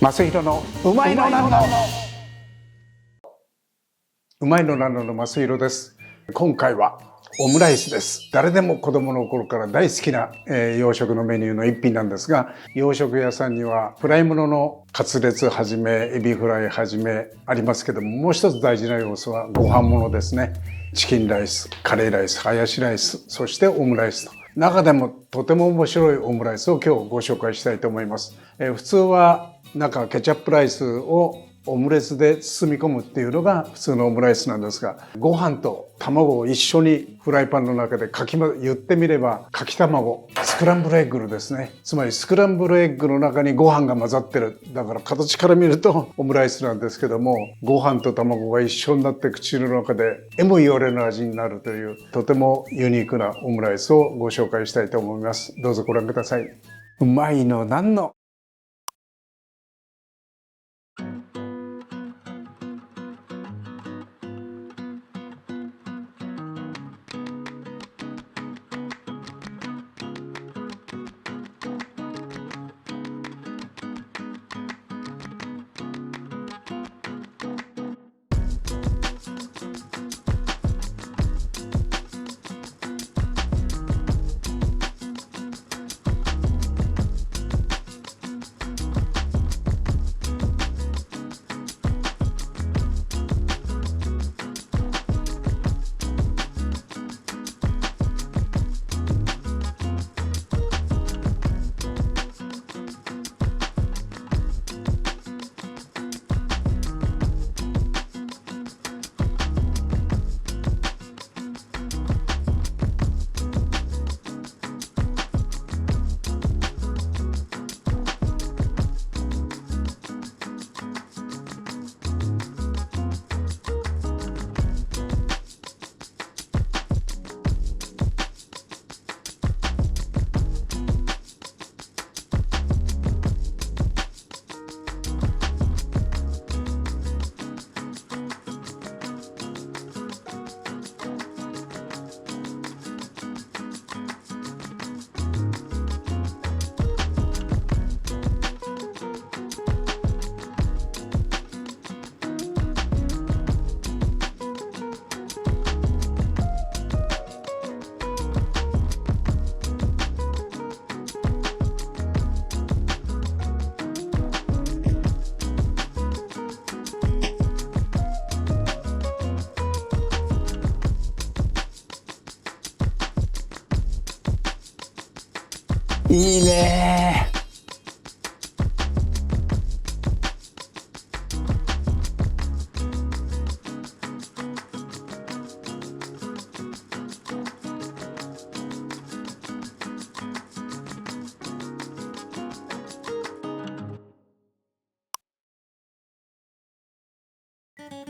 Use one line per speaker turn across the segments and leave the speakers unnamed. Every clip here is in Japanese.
正弘のうまいのなんのうまいのなんのの正弘です。今回はオムライスです。誰でも子供の頃から大好きな、洋食のメニューの一品なんですが、洋食屋さんにはフライ物のカツレツはじめエビフライはじめありますけども、もう一つ大事な要素はご飯物ですね。チキンライス、カレーライス、ハヤシライス、そしてオムライスと。中でもとても面白いオムライスを今日ご紹介したいと思います。普通は中ケチャップライスをオムレツで包み込むっていうのが普通のオムライスなんですが、ご飯と卵を一緒にフライパンの中で言ってみればかき卵、スクランブルエッグですね。つまりスクランブルエッグの中にご飯が混ざってる。だから形から見るとオムライスなんですけども、ご飯と卵が一緒になって口の中でえも言われぬ味になるというとてもユニークなオムライスをご紹介したいと思います。どうぞご覧ください。うまいのなんのいいね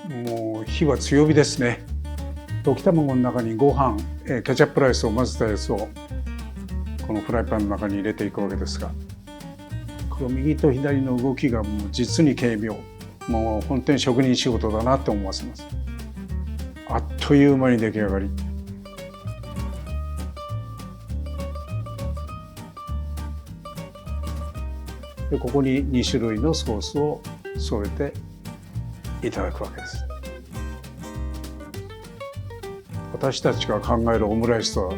もう火は強火ですね。溶き卵の中にご飯、ケチャップライスを混ぜたやつをこのフライパンの中に入れていくわけですが、この右と左の動きがもう実に軽妙。もう本当に職人仕事だなって思わせます。あっという間に出来上がり。でここに2種類のソースを添えていただくわけです。私たちが考えるオムライスとは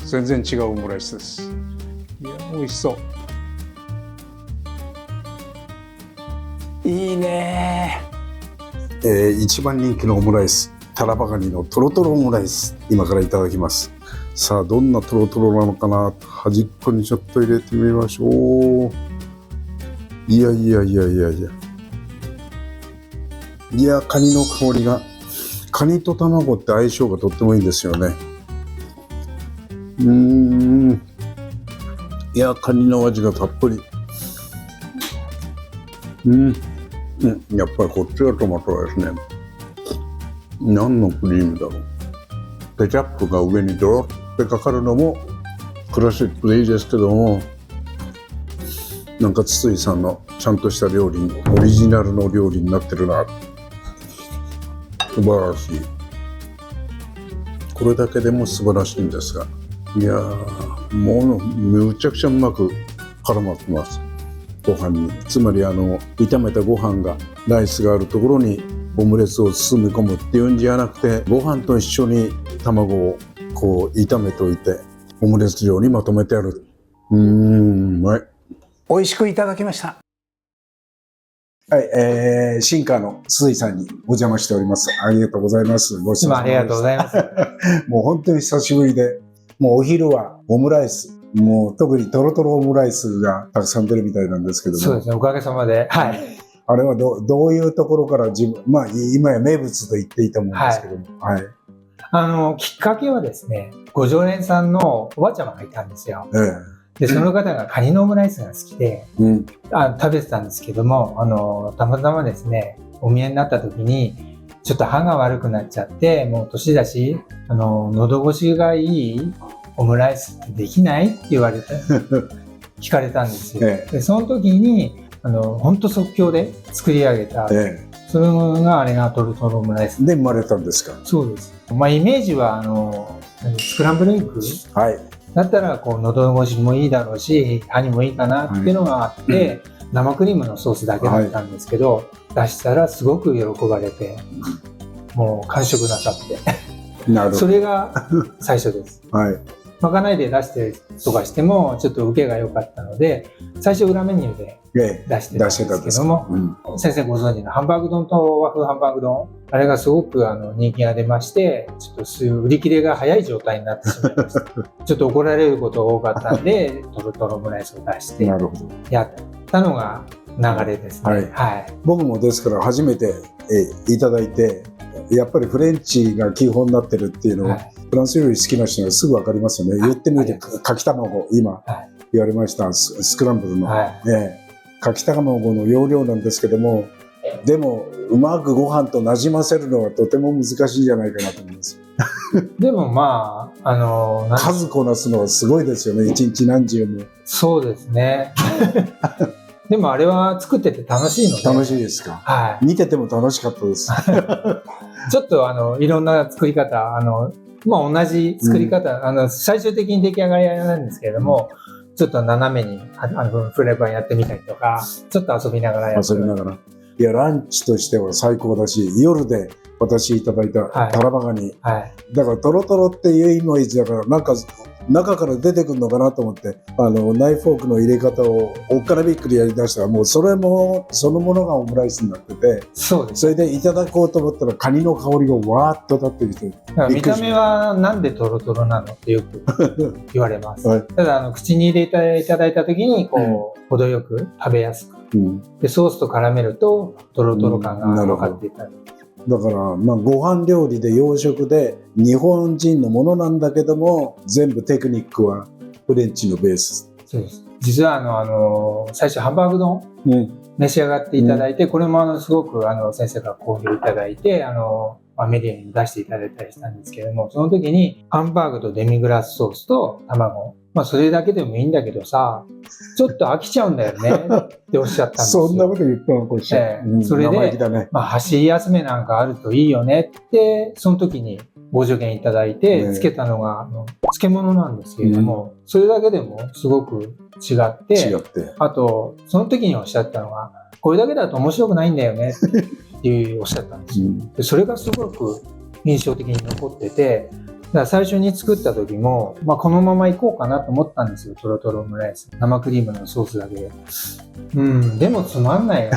全然違うオムライスです。いや、美味しそう。いいね。
一番人気のオムライス、タラバガニのトロトロオムライス、今からいただきます。さあ、どんなトロトロなのかな。端っこにちょっと入れてみましょう。いや、カニの香りが、カニと卵って相性がとってもいいんですよね。いや、カニの味がたっぷり。やっぱりこっちがトマトですね。何のクリームだろう。ケチャップが上にドロってかかるのもクラシックでいいですけども、なんか筒井さんのちゃんとした料理、オリジナルの料理になってるな。素晴らしい。これだけでも素晴らしいんですが、いやー、もうむちゃくちゃうまく絡まってます。ご飯に、つまり炒めたご飯がライスがあるところにオムレツを包み込むっていうんじゃなくて、ご飯と一緒に卵をこう炒めておいてオムレツ状にまとめてある。うまい。
美味しくいただきました。はい、シンカーの鈴井さんにお邪魔しております。ありがとうございます。ごちそうさまでした。
ありがとうございます。
もう本当に久しぶりで、もうお昼はオムライス、もう特にトロトロオムライスがたくさん出るみたいなんですけども。
そうですね、おかげさまで。はい。
あれはどういうところからまあ今や名物と言っていいと思うんですけども。はい。
きっかけはですね、ご常連さんのおばあちゃまがいたんですよ。で、その方がカニのオムライスが好きで、食べてたんですけども、たまたまですね、お見えになった時に、ちょっと歯が悪くなっちゃって、もう年だし、喉越しがいいオムライスってできないって言われて、聞かれたんですよ。で、その時に、ほんと即興で作り上げた、それがあれがトロトロオムライス
で生まれたんですか？
そうです。まあイメージはスクランブルエッグ、
はい、
だったらこう喉越しもいいだろうし歯にもいいかなっていうのがあって、生クリームのソースだけだったんですけど、出したらすごく喜ばれて、もう完食なさって
なるほど。そ
れが最初です。
はい。
まかないで出してとかしてもちょっと受けが良かったので、最初裏メニューで出してたんですけども、先生ご存知のハンバーグ丼と和風ハンバーグ丼、あれがすごく人気が出まして、ちょっと売り切れが早い状態になってしまいました。ちょっと怒られることが多かったんで、トロトロオムライスを出してやったのが流れですね。はい。
僕もですから初めていただいて、やっぱりフレンチが基本になってるっていうのは、フランス料理好きな人はすぐ分かりますよね。言ってみて、かき卵、今言われました、スクランブルの、かき卵の要領なんですけども、でもうまくご飯となじませるのはとても難しいんじゃないかなと思います。
でもまあ
数こなすのはすごいですよね。一日何十も。
そうですね。でもあれは作ってて楽しいので。
楽しいですか？はい。見てても楽しかったです。
ちょっといろんな作り方、まあ同じ作り方、最終的に出来上がりなんですけれども、ちょっと斜めにフライパンやってみたりとか、ちょっと遊びながらやってみたり。
いや、ランチとしては最高だし、夜で私いただいたタラバガニ、だからトロトロっていうイメージだから、なんか中から出てくるのかなと思って、ナイフフォークの入れ方をおっからびっくりやりだしたら、もうそれもそのものがオムライスになってて、
そうです。
それでいただこうと思ったらカニの香りがわーっと立ってきて、
見た目はなんでトロトロなのってよく言われます。ただ口に入れていただいた時にこう程よく食べやすく、でソースと絡めるとトロトロ感が分かっていたり。
だから、まあ、ご飯料理で洋食で日本人のものなんだけども、全部テクニックはフレンチのベース。
そうです。実は最初ハンバーグ丼、召し上がっていただいて、これもすごく先生が好評いただいてメディアに出していただいたりしたんですけれども、その時にハンバーグとデミグラスソースと卵、まあそれだけでもいいんだけどさ、ちょっと飽きちゃうんだよねっておっしゃったんですよ。
そんなこと言ったのこっち。
それで、まあ箸休めなんかあるといいよねって、その時にご助言いただいてつけたのが漬物なんですけれども、それだけでもすごく違って、あとその時におっしゃったのが、これだけだと面白くないんだよねっておっしゃったんですよ。でそれがすごく印象的に残ってて、だから最初に作った時も、まあ、このままいこうかなと思ったんですよ。トロトロオムライス、生クリームのソースだけで。でもつまんないよ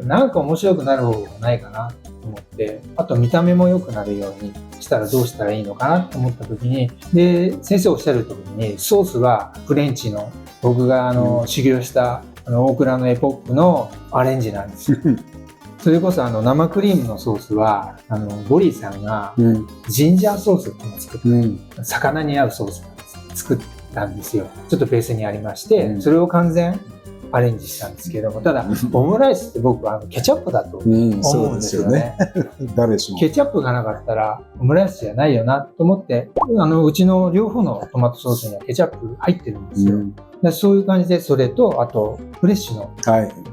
な。なんか面白くなる方法ないかなと思って、あと見た目も良くなるようにしたらどうしたらいいのかなと思った時に、で先生おっしゃる通りにソースはフレンチの僕が修行した大倉のエポックのアレンジなんですよ。それこそ生クリームのソースはボリーさんがジンジャーソースっていうのを作った、魚に合うソースを作ったんですよ。ちょっとベースにありまして、それを完全アレンジしたんですけども、ただオムライスって僕はケチャップだと思うんですよね。
誰しも
ケチャップがなかったらオムライスじゃないよなと思って、うちの両方のトマトソースにはケチャップ入ってるんですよ。でそういう感じで、それとあとフレッシュの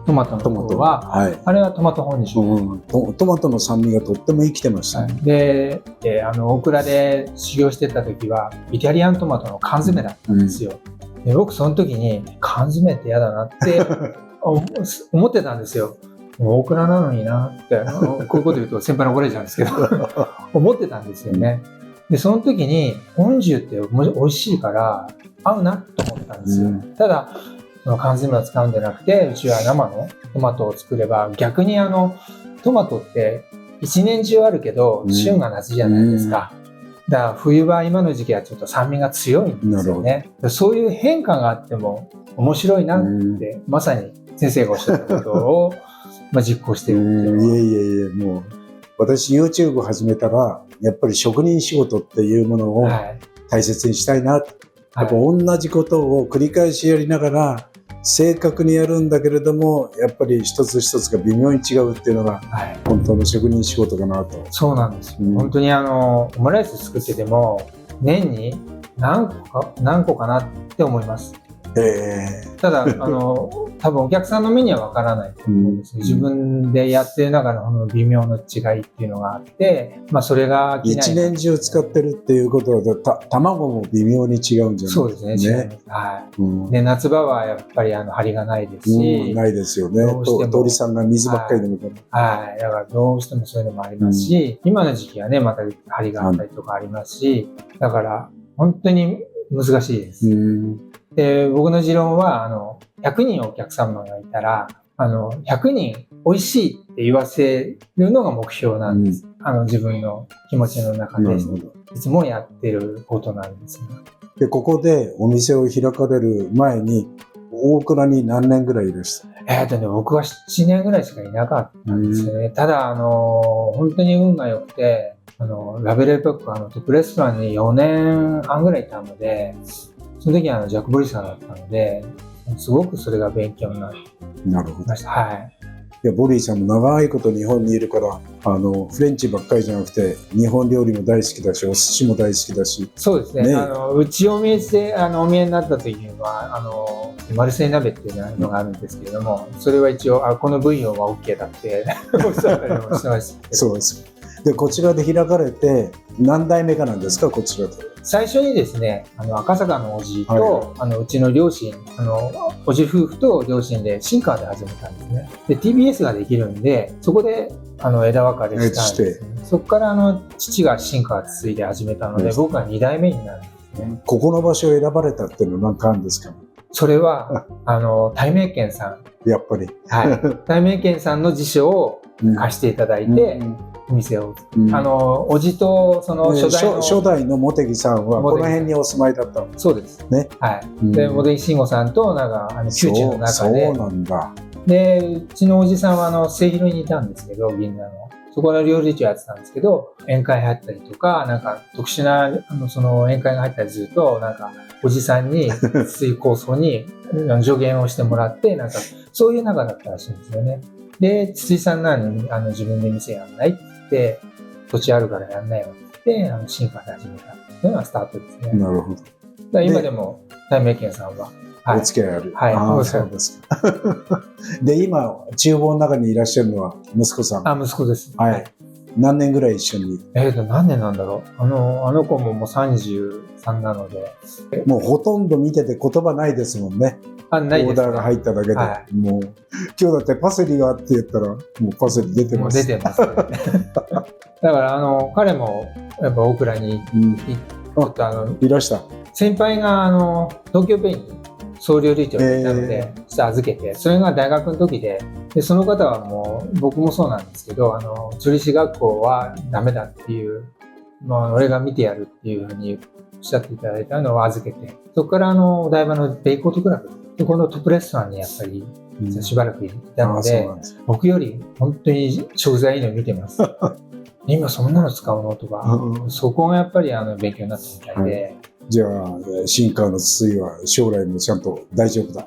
トマトの方は、あれはトマト本にしよう。
トマトの酸味がとっても生きてました。
で大倉で修行してた時はイタリアントマトの缶詰だったんですよ。で僕その時に缶詰って嫌だなって思ってたんですよ。大倉なのになって、こういうこと言うと先輩に怒られちゃうんですけど、思ってたんですよね。で、その時に、本重って美味しいから合うなと思ったんですよ。ただ、その缶詰を使うんじゃなくて、うちは生のトマトを作れば、逆にトマトって一年中あるけど、旬が夏じゃないですか。だから冬は今の時期はちょっと酸味が強いんですよね。そういう変化があっても面白いなって、まさに先生がおっしゃったことを実行しているっていうのは。
いえ、もう私 YouTube 始めたらやっぱり職人仕事っていうものを大切にしたいな、やっぱ同じことを繰り返しやりながら正確にやるんだけれども、やっぱり一つ一つが微妙に違うっていうのが本当の職人仕事かなと。
そうなんですよ、本当にオムライス作ってても年に何個かなって思います。ただ多分お客さんの目には分からないと思うんですよ。自分でやってる中の微妙な違いっていうのがあって、それが
一年中使ってるっていうことは卵も微妙に違うんじゃないですか。
そうですね、違います。で、夏場はやっぱり張りがないですし、
ないですよね。鳥さんが水ばっかり飲むから。
だからどうしてもそういうのもありますし、今の時期はねまた張りがあったりとかありますし、だから本当に難しいです。で、僕の持論は100人お客様がいたら100人美味しいって言わせるのが目標なんです。自分の気持ちの中でいつもやってることなんですね。
で、ここでお店を開かれる前に大倉に何年ぐらいいらした？
僕は7年ぐらいしかいなかったんですよね。ただ本当に運が良くてラベルエポックトップレストランに4年半ぐらいいたので、その時はジャック・ボリさんだったので、すごくそれが勉強になりました。
いや、ボリーさんも長いこと日本にいるからフレンチばっかりじゃなくて日本料理も大好きだし、お寿司も大好きだし。
そうですね。うちお見えになった時にはマルセイ鍋っていうのがあるんですけれども、それは一応この分量は OK だっておっしゃったりもしてました。
そうです。で、こちらで開かれて何代目かなんですか、こちらで？
最初にですね、赤坂のおじと、うちの両親、おじ夫婦と両親で新川で始めたんですね。で、TBS ができるんで、そこで枝分かれしたんですね。そこから父が新川継いで始めたので、僕は2代目になるんですね。
ここの場所を選ばれたっていうのは何かあるんですか？
それは大名軒さん、
やっぱり
大名軒さんの辞書を貸していただいて、お店を、おじとその
初代の茂木さんはこの辺にお住まいだったの？そうですね。
で、茂木慎吾さんと宮中の中で、
そうなんだ。
で、うちのおじさんは末広にいたんですけど、銀座のそこの料理長やってたんですけど、宴会入ったりとか、特殊なその宴会が入ったりすると、おじさんに水構想に助言をしてもらって、そういう仲だったらしいんですよね。で、筒井さん自分で店やんないって、土地あるからやんないよって言って、新川で始めたというのがスタートですね。
なるほ
ど。今でも大名軒さんは
お付き合いある。
そうです。
で、今厨房の中にいらっしゃるのは息子さん？
息子です。
何年ぐらい一緒に？
何年なんだろう。あの子ももう33なので。
もうほとんど見てて言葉ないですもんね。
ないですね。
オーダーが入っただけで。もう今日だってパセリがって言ったらもうパセリ出てます。
出てます、ね。だから彼もやっぱ大倉に
いらした。
先輩が東京ベイに総料理長にいたので、預けて、それが大学の時で、その方はもう僕もそうなんですけど、調理師学校はダメだっていう、俺が見てやるっていうふうにおっしゃっていただいたのを預けて、そこからお台場のベイコートクラブ、このトップレストランにやっぱりしばらくいたので、僕より本当に食材いいの見てます。今そんなの使うのとか、そこがやっぱり勉強になったみたいで。
じゃあ新川の筒井は将来もちゃんと大丈夫だ。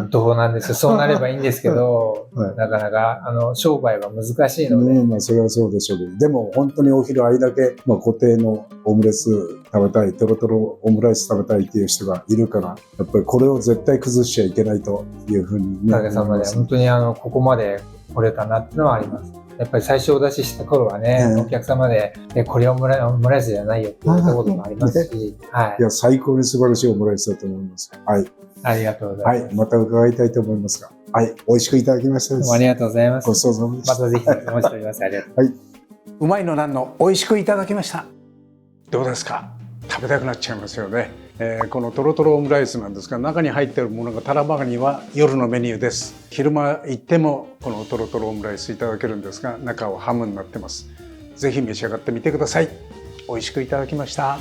どうなんですよ。そうなればいいんですけど、なかなか商売は難しいので。
それはそうでしょうけど、でも本当にお昼あれだけ、固定のオムレツ食べたい、トロトロオムライス食べたいっていう人がいるから、やっぱりこれを絶対崩しちゃいけないというふうに、
おかげさまで本当にここまで来れたなっていうのはあります。やっぱり最初お出しした頃はね、お客様でこれオムライスじゃないよって言ったこともありますし、
いや最高に素晴らしいオムライスだと思います。はい。
ありがとうございます。
はい、また伺いたいと思いますが、はい、美味しくいただきましたです。
どうもありがとうございます。
ごちそうさまでした。
またぜひお待ちしております。ありがとう。
はい、うまいのなんの美味しくいただきました。どうですか？食べたくなっちゃいますよね。このトロトロオムライスなんですが、中に入っているものがタラバガニは夜のメニューです。昼間行ってもこのトロトロオムライスいただけるんですが、中はハムになってます。ぜひ召し上がってみてください。美味しくいただきました。